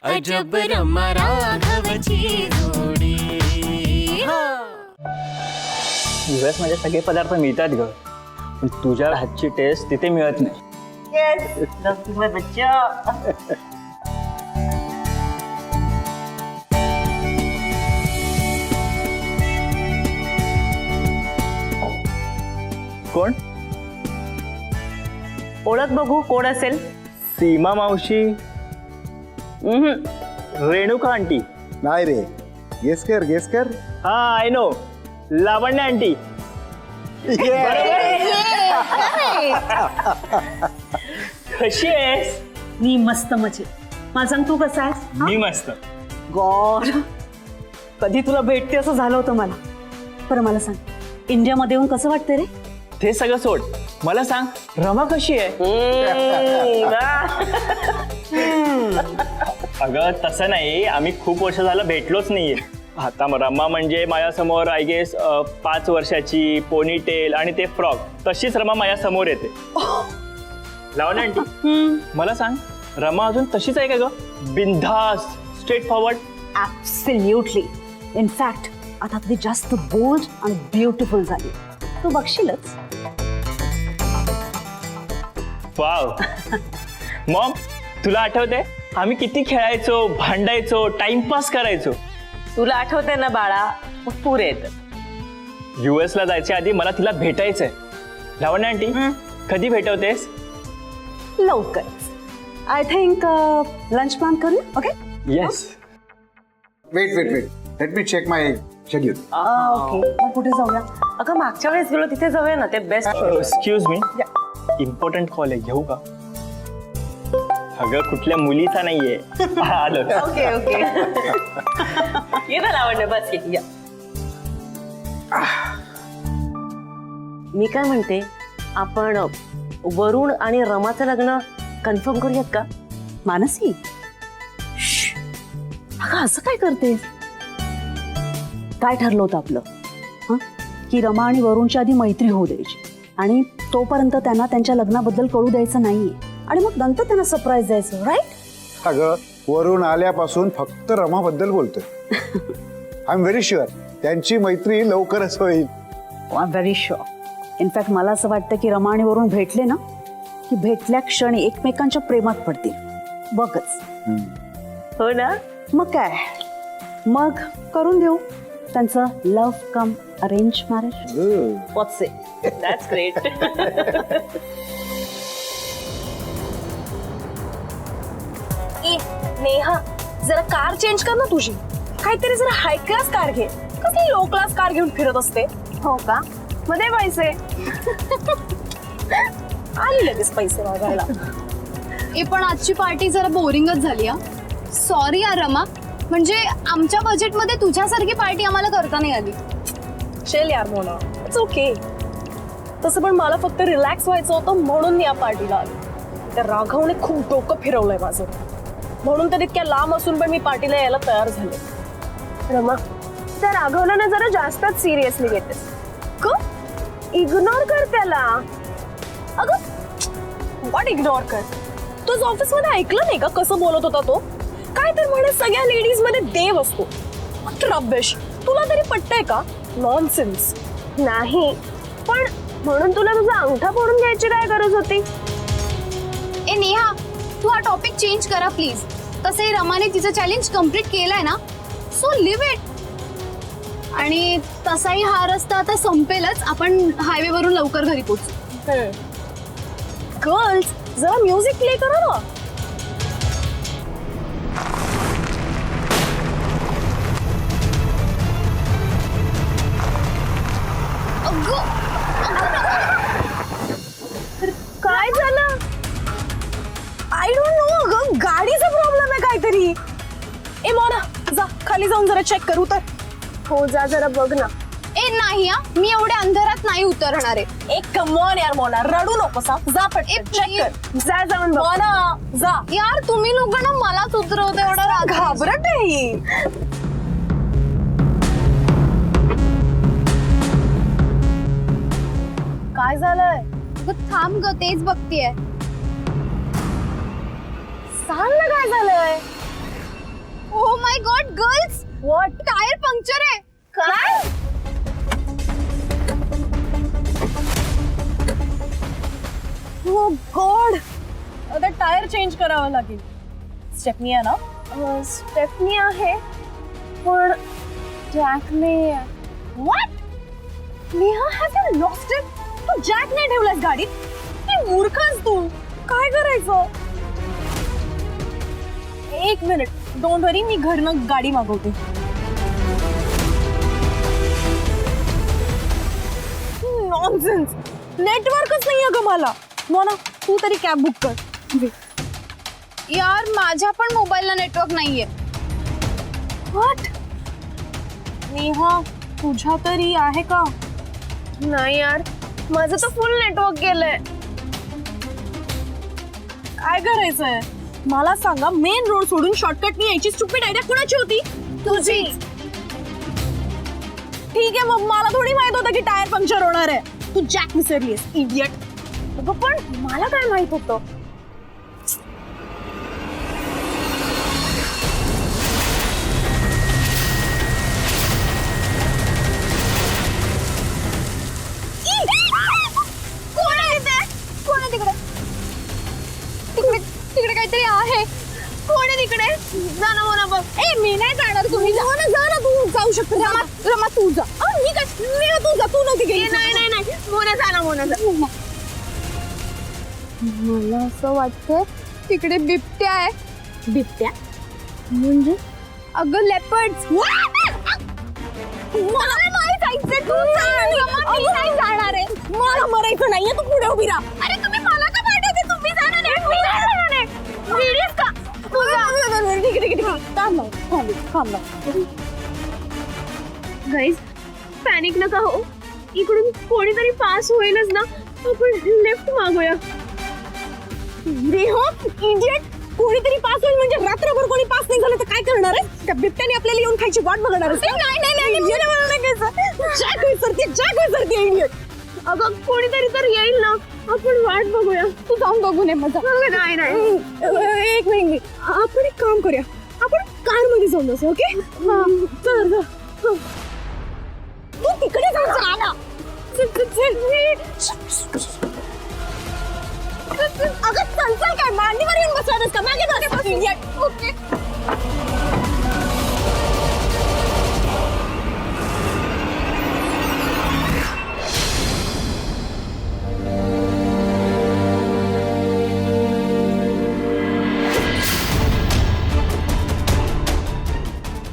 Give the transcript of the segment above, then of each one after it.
अजब रमा राघवची जोडी। US मध्ये सगळे पदार्थ मिळतात ग, पण तुझ्या हातची टेस्ट तिथे मिळत नाही। कोण? ओळख बघू कोण असेल? सीमा मावशी? रेणुका आंटी? नाही रे, गेस कर। हा, आय नो, लावण्य आंटी। कशी आहेस? मी मस्त मजेत. मला सांग तू कसा आहेस? मी मस्त। गॉड, कधी तुला भेटते असं झालं होतं मला. बरं मला सांग, इंडियामध्ये येऊन कसं वाटतं रे? ते सगळं सोड, मला सांग रमा कशी आहे? अगं तसं नाही, आम्ही खूप वर्ष झालं भेटलोच नाहीये. आता रमा म्हणजे माझ्यासमोर आय गेस 5 वर्षाची, पोनीटेल आणि ते फ्रॉक, तशीच रमा माझ्या समोर येते. लावण्य आंटी, मला सांग रमा अजून तशीच आहे का ग? बिनधास्त, स्ट्रेट फॉरवर्ड? ऍब्सोल्युटली. इनफॅक्ट आता ती जास्त बोल्ड आणि ब्युटिफुल झाली, तू बघशीलच. वाव. मॉम, तुला आठवते आम्ही किती खेळायचो, भांडायचो, टाइमपास करायचो? तुला आठवते ना बाळा, पुरे येत. US ला जायच्या आधी मला तिला भेटायचंय. लावण्य आंटी, कधी भेटवतेस? लवकरच. आय थिंक लंच प्लॅन करूया. Okay? Yes. Wait let me check my schedule. Okay, मग कुठे जाऊया? अगं मागच्या वेळेस गेलो तिथे जाऊया ना, ते best. Excuse me, important call आहे, घेऊ का? अगं कुठल्या मुलीचा नाहीये. आलो. ओके ये ना लावण्य, बस या. मी काय म्हणते, आपण वरुण आणि रमाचं लग्न कन्फर्म करूयात का? मानसी, अगं असं काय करतेस? काय ठरलं होतं आपलं? की रमा आणि वरुणच्या आधी मैत्री होऊ द्यायची आणि तोपर्यंत त्यांना त्यांच्या लग्नाबद्दल कळू द्यायचं नाहीये, आणि मग नंतर त्यांना सरप्राईज द्यायचं, राईट? अगं वरून आल्यापासून फक्त रमाबद्दल बोलतोय. आय एम व्हेरी शुअर त्यांची मैत्री लवकरच होईल. I am very sure. In fact मला असं वाटतं की रमा आणि वरुण भेटले ना की भेटल्या क्षणी एकमेकांच्या प्रेमात पडतील. बघच. हो ना? मग काय, मग करून देऊ त्यांचं love come arrange marriage. What's it? That's great. Neha, जरा कार चेंज कर ना तुझी. काहीतरी जरा हाय क्लास कार घे. कसली लो क्लास कार घेऊन फिरत असते? हो का? मध्ये पैसे आली लगेच पैसे मागायला. पण आजची पार्टी जरा बोरिंगच झाली. सॉरी यार रमा, म्हणजे आमच्या बजेटमध्ये तुझ्यासारखी पार्टी आम्हाला करता नाही आली. चल यार मोना, इट्स ओके. तसं पण मला फक्त रिलॅक्स व्हायचं होतं म्हणून मी या पार्टीला आली. त्या राघवने खूप डोकं फिरवलंय माझं, म्हणून तर इतक्या लांब असून पण मी पार्टीला यायला तयार झाले. रमा, त्या राघवला ना जरा जास्तच सिरियसली घेतेस. क इग्नोर कर त्याला. अगं व्हॉट इग्नोर कर? तूच ऑफिस मध्ये ऐकलं नाही का कसं बोलत होता तो? काय तर म्हणे सगळ्या लेडीज मध्ये देव असतो. रब्बिश. तुला तरी पटतंय का? नॉनसेन्स. नाही, पण म्हणून तुला तुझा अंगठा फोडून घ्यायची काय गरज होती? नेहा, तू हा टॉपिक चेंज करा प्लीज. तसंही रमाने तिचं चॅलेंज कम्प्लीट केलंय ना, सो लिव्ह इट. आणि तसाही हा रस्ता आता संपेलच, आपण हायवे वरून लवकर घरी पोहोचू. गर्ल्स, जरा म्युझिक प्ले करा ना. काय झालं? I don't know. अगं गाडीचा प्रॉब्लेम आहे काहीतरी. ए मोना, जा खाली जाऊन जरा चेक करू तर. हो जा जरा बघ ना. नाही मी एवढ्या अंधारात नाही उतरणार आहे. एक कमॉन यार मोना, रडू नकोस. जा पटकन चेक कर. जा जाऊन बघ. मोना जा. यार तुम्ही लोक ना मलाच उतरवते एवढा. घाबरत आहे. काय झालंय? थांब ग, तेच बघतीये. सांग ना काय झालंय? My god girls, what? Tyre puncture आहे. काय? हो गॉड, आता टायर चेंज करावं लागेल. स्टेपनी आहे ना? स्टेफनी आहे पण जॅक नाही आहे. What? Neha, have you lost it? तू जॅक नाही ठेवलास गाडीत? ती मूर्खच तू. काय करायचं? एक मिनिट, डोंट वरी, मी घरनं गाडी मागवते. नॉनसेन्स, नेटवर्कच नाही अगं मला. मोना, तू तरी कॅब बुक कर. यार माझ्या पण मोबाईलला नेटवर्क नाहीये. व्हॉट? नेहा, तुझ्या तरी आहे का? नाही यार, माझं तर फुल नेटवर्क गेलंय. काय करायचंय? मला सांगा, मेन रोड सोडून शॉर्टकटनी यायची स्टुपिड आयडिया कुणाची होती? तुझी. ठीक आहे, मग मला थोडी माहित होतं की टायर पंक्चर होणार आहे. तू जॅक विसरलीस, इडियट. अगं पण मला काय माहित होतं? कोण आहे ते? कोण आहे तिकडे? तिकडे तिकडे काहीतरी आहे. कोण आहे तिकडे? जा ना मोना बघ. ए, मी नाही जाणार. तुम्ही जा ना, तू जाऊ शकतो. रमा तू जा. मी काय? तू जा, तू नव्हती गेली. नाही नाही नाही, मोना जा ना, मोना जा. मला असं वाटतंय तिकडे बिबट्या आहे. बिबट्या? म्हणजे अगं लेपर्ड्स. मला नाही जायचंय. तू नाही जाणार आहे. मला मरायचं नाहीये. तू पुढे उभी राहा. अरे तुम्ही मला का पाठवते? तुम्ही जाणार नाही. मी जाणार नाही. Serious का? तू जा. ठीक. थांब. गाईज, पॅनिक नका हो. इकडून कोणीतरी पास होईलच ना. आपण लेफ्ट मागूया. नेहा, इडियट. कोणीतरी पास होईल म्हणजे रात्रभर कोणी पास नाही झालं तर काय करणार आहे? त्या बिबट्याने आपल्याला येऊन खायची वाट बघणार आहे. नाही, इडियट. अगं कोणीतरी तर येईल ना. आपण वाट बघूया. तू जाऊन बघून ये मजा. नाही एक मिनिट, आपण एक काम करूया. आपण कार मध्ये जाऊन बसू. ओके? चल. तू तिकडे जाऊ ना. अगं चल काय मांडीवर येऊन बसलास का? मागे बस. इडियट. ओके.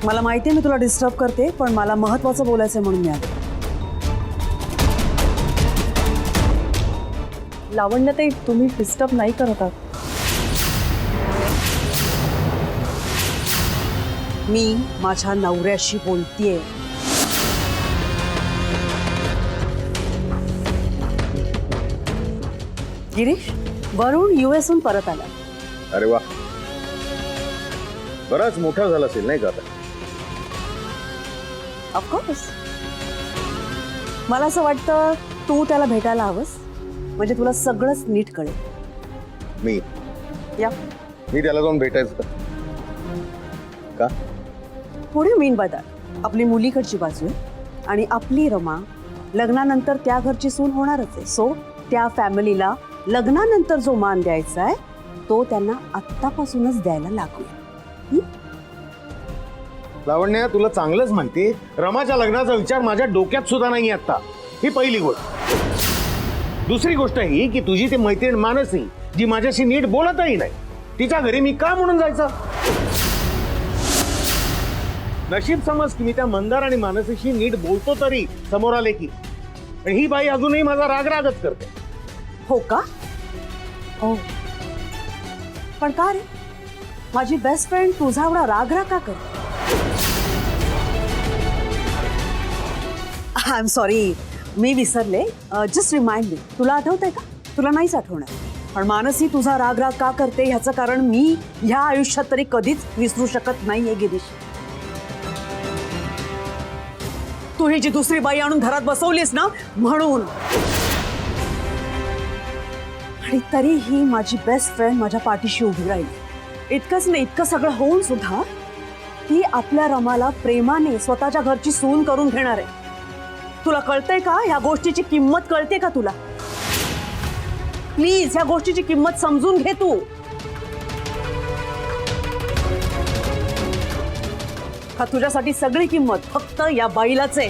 मला माहिती आहे मी तुला डिस्टर्ब करते, पण मला महत्वाचं बोलायचं आहे म्हणून मी आले. लावण्य, ते तुम्ही डिस्टर्ब नाही करत आहात. मी माझ्या नवऱ्याशी बोलतेय. गिरीश, वरुण US हून परत आला. अरे वा, बराच मोठा झाला असेल नाही का आता? ऑफकोर्स. मला असं वाटतं तू त्याला भेटायला हवंस, म्हणजे तुला सगळंच नीट कळेल. मी त्याला जाऊन भेटायचं का? पुढे मीन बदल आपली मुलीकडची बाजू आहे आणि आपली रमा लग्नानंतर त्या घरची सून होणारच आहे. सो त्या फॅमिलीला लग्नानंतर जो मान द्यायचा आहे तो त्यांना आत्तापासूनच द्यायला लागूया. लावण्या, तुला चांगलंच माहिती, रमाच्या लग्नाचा विचार माझ्या डोक्यात सुद्धा नाही आता. ही पहिली गोष्ट. दुसरी गोष्ट ही की तुझी ती मैत्रीण मानसी, जी माझ्याशी नीट बोलतही नाही, तिच्या घरी मी का म्हणून जायचं? नशीब समज की मी त्या मंदार आणि मानसीशी नीट बोलतो तरी समोर आले की, पण ही बाई अजूनही माझा रागरागच करते. हो का? ओ, पण का रे? माझी बेस्ट फ्रेंड तुझा एवढा रागराग का करते? आय एम सॉरी, मी विसरले. Just remind me. तुला आठवतंय का? तुला नाहीच आठवणार. पण मानसी तुझा रागराग का करते ह्याचं कारण मी ह्या आयुष्यात तरी कधीच विसरू शकत नाहीये गिरीश. तू ही जी दुसरी बाई आणून घरात बसवलीस ना म्हणून. आणि तरीही माझी बेस्ट फ्रेंड माझ्या पाठीशी उभी राहिली. इतकंच नाही, इतकं सगळं होऊन सुद्धा ती आपल्या रमाला प्रेमाने स्वतःच्या घरची सून करून घेणार आहे. तुला कळतंय का? ह्या गोष्टीची किंमत कळते का तुला? प्लीज ह्या गोष्टीची किंमत समजून घे तू. का तुझ्यासाठी सगळी किंमत फक्त या बाईलाच आहे?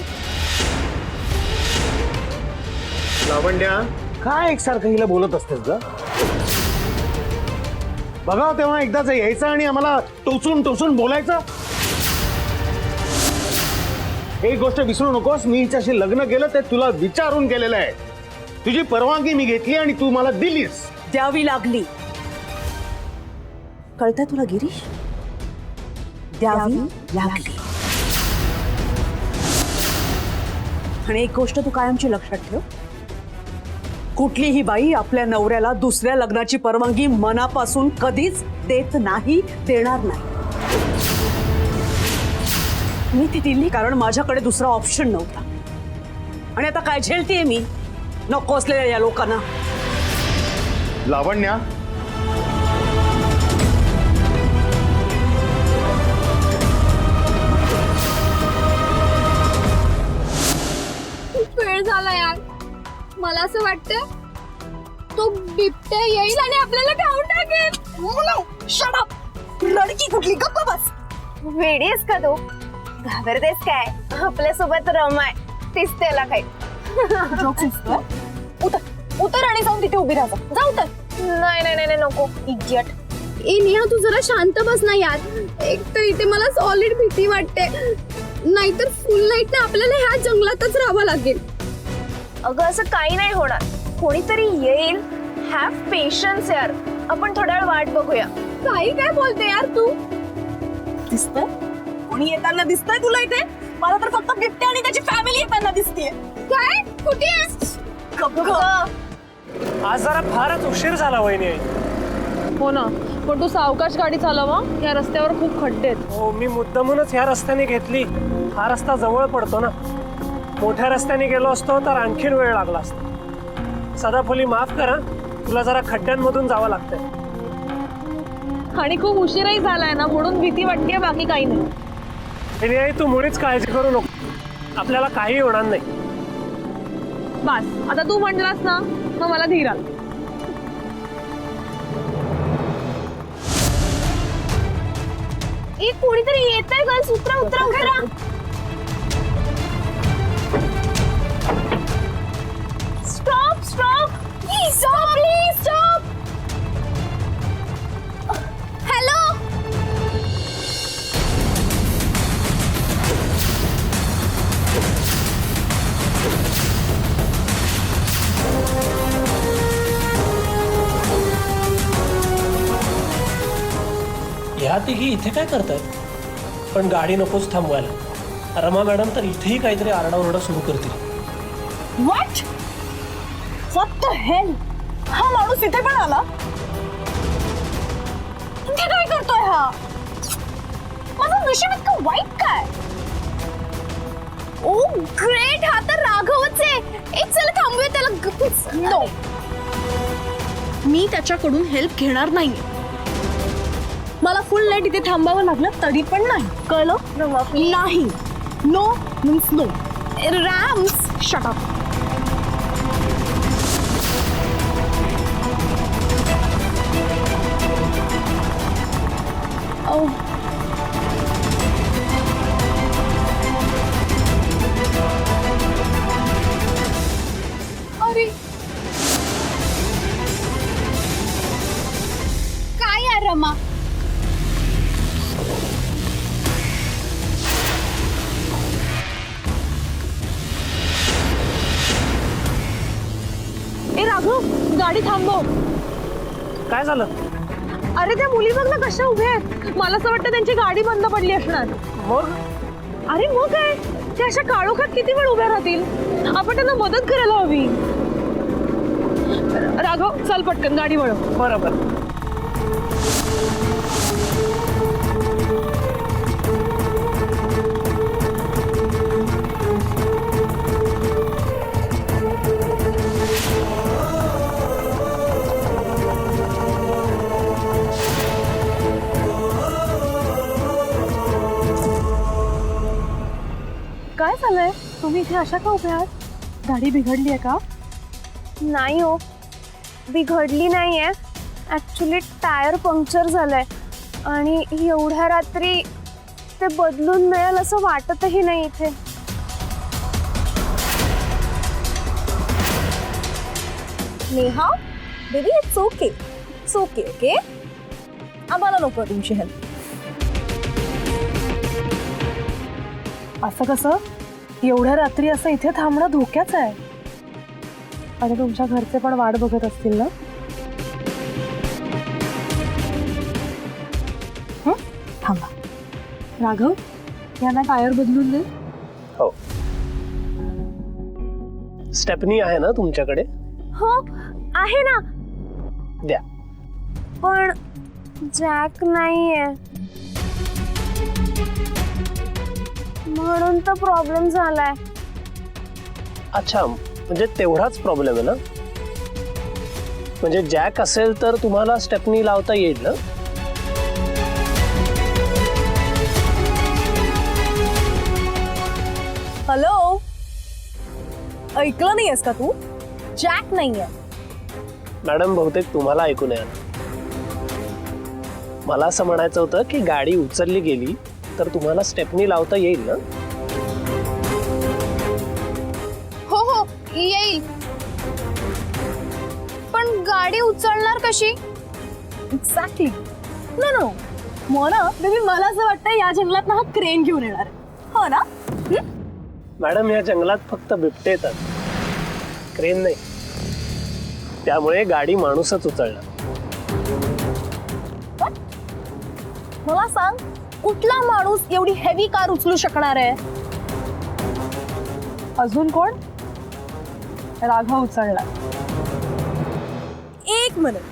लावण्या, काय एकसारखं हिला बोलत असतेस ग? बघा तेव्हा एकदाच यायचं आणि आम्हाला टोचून टोचून बोलायचं. एक गोष्ट विसरू नकोस, मी हिच्याशी लग्न केलं ते तुला विचारून केलेलं आहे. तुझी परवानगी मी घेतली आणि तू मला दिलीस. द्यावी लागली. कळतंय तुला गिरीश? द्यावी लागली. आणि एक गोष्ट तू कायमची लक्षात ठेव, कुठलीही बाई आपल्या नवऱ्याला दुसऱ्या लग्नाची परवानगी मनापासून कधीच देत नाही, देणार नाही. मी ती दिली कारण माझ्याकडे दुसरा ऑप्शन नव्हता. आणि आता काय झेलतीये मी नको असलेल्या या लोकांना. लावण्या, खूप वेळ झाला यार. मला असं वाटतं तो बिबट्या येईल आणि आपल्याला खाऊन टाकेल. Shut up. रडकी कुठली? गप्प बस. वेडीस का तू? घाबरतेस काय? आपल्यासोबत रमाय, तीच त्याला काही. उतर आणि जाऊन तिथे उभी राहा. जा उतर. नाही नाही नाही नको, इडियट. ए नेहा, तू जरा शांत बस ना यार. एक तर इथे मला सॉलिड भीती वाटते, नाहीतर फुल नाईट ना आपल्याला ह्या जंगलातच राहावं लागेल. अगं असं काही नाही होणार, कोणीतरी येईल. हॅव पेशन्स यार, आपण थोडा वेळ वाट बघूया. काही काय बोलते यार तू? दिसतंय? कोणी येताना दिसतंय तुला इथे? मला तर फक्त बिबट्या आणि त्याची फॅमिली येताना दिसतेय. काय? कुठे आहेस? आज जरा फारच उशीर झाला वहिनी. हो ना, पण तू सावकाश गाडी चालवा, या रस्त्यावर खूप खड्डे आहेत. हो, मी मुद्दामूनच ह्या रस्त्याने घेतली. हा रस्ता जवळ पडतो ना. मोठ्या रस्त्याने गेलो असतो तर आणखीन वेळ लागला असता. सदाफुली माफ करा, तुला जरा खड्ड्यांमधून जावं लागतंय. आणि खूप उशीरही झालाय ना, म्हणून भीती वाटते, बाकी काही नाही. वहिनी आई, तू मुळीच काळजी करू नको, आपल्याला काही होणार नाही. बस आता तू म्हटलास ना, मग मला धीर आला. एक कोणीतरी येतंय गर्ल्स, उतरा उतरा उतरा. Stop stop please, stop please stop. Hello. ह्या तिघी इथे काय करतायत? पण गाडी नकोच थांबवायला. रमा मॅडम तर इथेही काहीतरी आरडाओरडा सुरू करतील. व्हॉट? What the hell? हा माणूस इथे पण आला? इथे काय करतोय हा? माझं नशीब इतकं वाईट काय? ओ ग्रेट, हा तर राघवच आहे. एक चल थांबूया त्याला. नो, मी त्याच्याकडून हेल्प घेणार नाही. मला फुल नाईट इथे थांबावं लागलं तरी पण नाही, कळलं? नाही. No means no. रॅम्स, शट अप. अरे काय यार रमा? ए राघव, गाडी थांबव. काय झालं? अरे त्या मुली बघ ना कशा उभ्या आहेत. मला असं वाटतं त्यांची गाडी बंद पडली असणार. मग अरे मग काय, त्या अशा काळोखात किती वेळ उभ्या राहतील? आपण त्यांना मदत करायला हवी. राघव चल पटकन गाडी वळव. बरोबर. काय झालंय? तुम्ही इथे अशा का उभ्या आहात? गाडी बिघडली आहे का? नाही हो, बिघडली नाहीये. ऍक्च्युली टायर पंक्चर झालंय आणि एवढ्या रात्री ते बदलून मिळेल असं वाटतही नाही इथे. Neha baby it's okay, it's okay. Okay, आम्हाला नको तुमची हेल्प. असं कसं? एवढ्या रात्री असं इथे थांबणं धोक्याचं आहे. आणि तुमच्या घरचे पण वाट बघत असतील ना? थांबा राघव, यांना टायर बदलून दे. हो, स्टेपनी आहे ना तुमच्याकडे? हो आहे ना, द्या. पण जॅक नाहीये म्हणून तर प्रॉब्लेम झालाय. अच्छा, म्हणजे तेवढाच प्रॉब्लेम आहे ना? म्हणजे जॅक असेल तर तुम्हाला स्टेपनी लावता येईल ना? हॅलो, ऐकलं नाहीयेस का तू? जॅक नाहीये. मॅडम, बहुतेक तुम्हाला ऐकू नये आलं. मला असं म्हणायचं होतं की गाडी उचलली गेली तर तुम्हाला स्टेपनी लावता येईल ना? हो हो येईल, पण गाडी उचलणार कशी? एक्झॅक्टली. नो मोना बेबी, मला असं वाटतं या जंगलात ना हा क्रेन घेऊन येणार आहे. हो ना? मॅडम, या जंगलात फक्त बिबटे येतात, क्रेन नाही. त्यामुळे गाडी माणूसच उचलणार. मला सांग, कुठला माणूस एवढी हेवी कार उचलू शकणार आहे? अजून कोण? राघव उचलणार. एक मिनिट,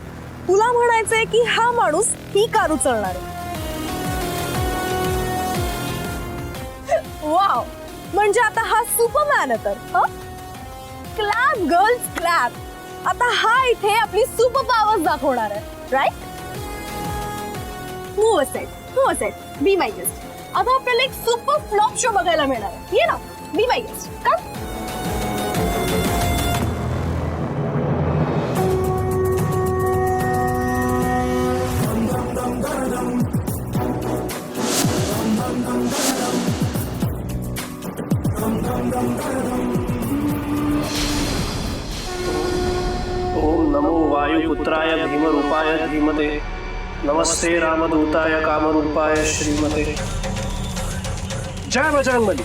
तुला म्हणायचंय की हा माणूस ही कार उचलणार आहे? वाव, म्हणजे आता हा सुपरमॅन आहे तर. Clap girls clap. आता हा इथे आपली सुपर पॉवर्स दाखवणार आहे, right? Move aside, move aside. Be my guest. आता आपल्याला एक सुपर फ्लॉप शो बघायला मिळणार आहे. ये ना, बी माय गेस्ट. का? ओम नमो वायुपुत्राय भीमरूपाय धीमते, नमस्ते रामदूताय कामरूपाय श्रीमते. जय बजरंगबली.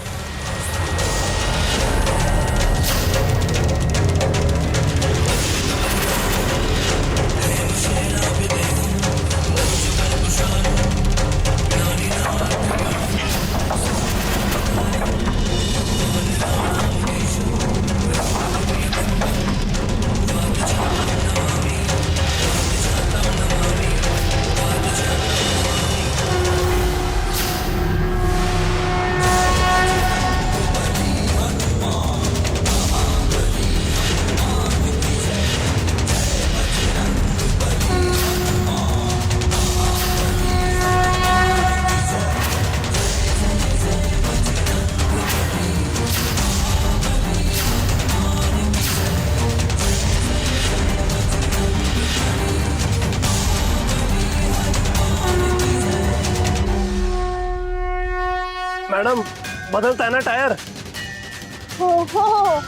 मॅडम, बदलताय ना टायर? हो हो हो.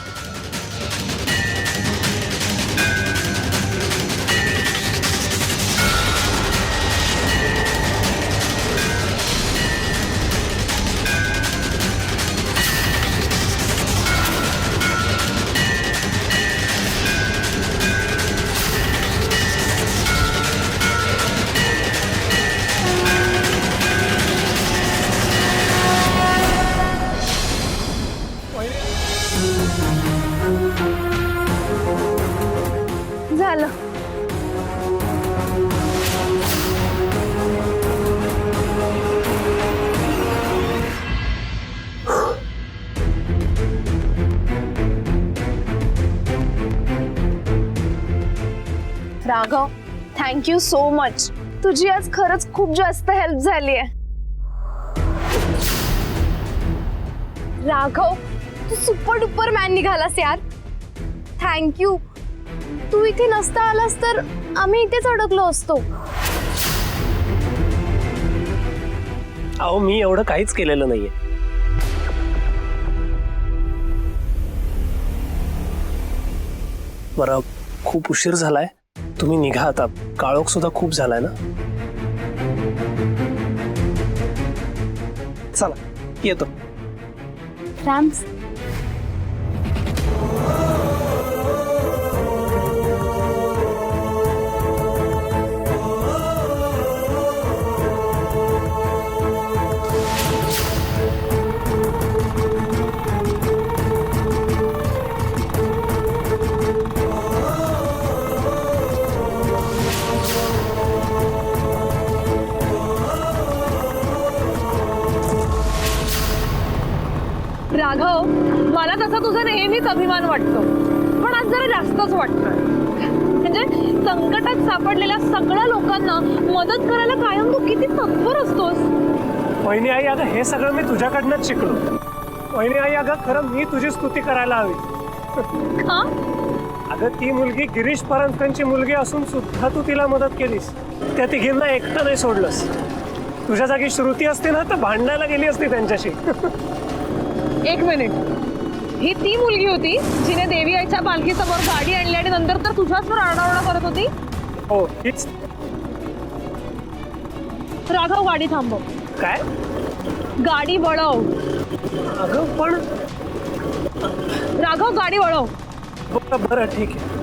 झालं. Raghav, thank you so much. तुझी आज खरंच खूप जास्त हेल्प झाली आहे. राघव तू सुपर डुपर मॅन निघालास यार. थँक्यू. तू इथे नसता आलास तर आम्ही इथेच अडकलो असतो. अहो मी एवढं काहीच केलेलं नाहीये. बरं खूप उशीर झालाय, तुम्ही निघा आता. काळोख सुद्धा खूप झालाय ना. चला येतो. रॅम्स राघव, मला तसा तुझा नेहमीच अभिमान वाटतो, पण आज जरा जास्तच वाटतोय. म्हणजे संकटात सापडलेल्या सगळ्या लोकांना मदत करायला कायम तू किती तत्पर असतोस. वहिनी आई, अगं हे सगळं मी तुझ्याकडनंच शिकलो. वहिनी आई, अगं खरं मी तुझी स्तुती करायला हवी. का? अगं ती मुलगी गिरीश परांजपेंची मुलगी असून सुद्धा तू तिला मदत केलीस. त्या तिघींना एकटं नाही सोडलंस. तुझ्या जागी श्रुती असते ना तर भांडायला गेली असती त्यांच्याशी. एक मिनिट, ही ती मुलगी होती जिने देवी आईच्या पालखीसमोर गाडी आणली आणि नंतर तर तुझ्याचवर आरडाओरडा करत होती? हो हीच. राघव, गाडी थांबव. काय? गाडी वळव. अगं पण राघव, गाडी वळव. बरं ठीक आहे.